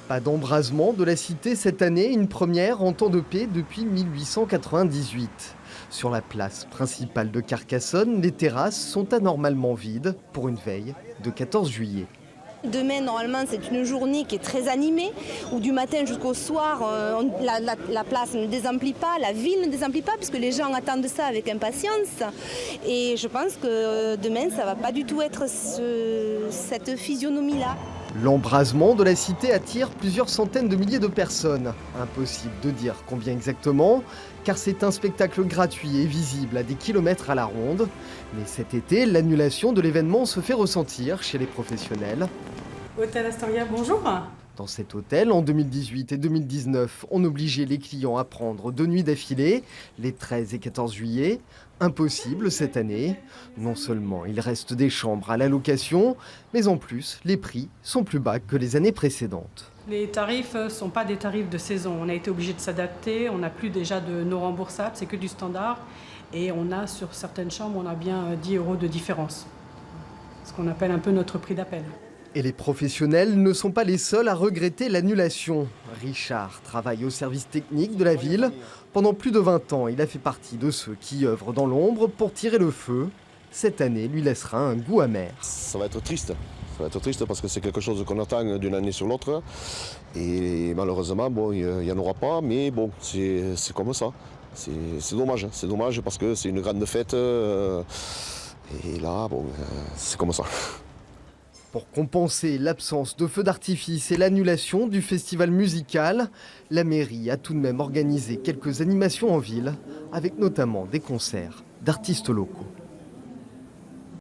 Pas d'embrasement de la cité cette année, une première en temps de paix depuis 1898. Sur la place principale de Carcassonne, les terrasses sont anormalement vides pour une veille de 14 juillet. Demain, normalement, c'est une journée qui est très animée, où du matin jusqu'au soir, la place ne désemplit pas, la ville ne désemplit pas, puisque les gens attendent ça avec impatience. Et je pense que demain, ça ne va pas du tout être cette physionomie-là. L'embrasement de la cité attire plusieurs centaines de milliers de personnes. Impossible de dire combien exactement, car c'est un spectacle gratuit et visible à des kilomètres à la ronde. Mais cet été, l'annulation de l'événement se fait ressentir chez les professionnels. Hôtel Astoria, bonjour. Dans cet hôtel, en 2018 et 2019, on obligeait les clients à prendre 2 nuits d'affilée, les 13 et 14 juillet. Impossible cette année. Non seulement il reste des chambres à la location, mais en plus, les prix sont plus bas que les années précédentes. Les tarifs ne sont pas des tarifs de saison. On a été obligé de s'adapter. On n'a plus déjà de non remboursables, c'est que du standard. Et on a sur certaines chambres, on a bien 10 € de différence. Ce qu'on appelle un peu notre prix d'appel. Et les professionnels ne sont pas les seuls à regretter l'annulation. Richard travaille au service technique de la ville. Pendant plus de 20 ans, il a fait partie de ceux qui œuvrent dans l'ombre pour tirer le feu. Cette année lui laissera un goût amer. Ça va être triste. Ça va être triste parce que c'est quelque chose qu'on attend d'une année sur l'autre. Et malheureusement, bon, il n'y en aura pas, mais bon, c'est comme ça. C'est dommage. C'est dommage parce que c'est une grande fête. Et là, bon, c'est comme ça. Pour compenser l'absence de feux d'artifice et l'annulation du festival musical, la mairie a tout de même organisé quelques animations en ville, avec notamment des concerts d'artistes locaux.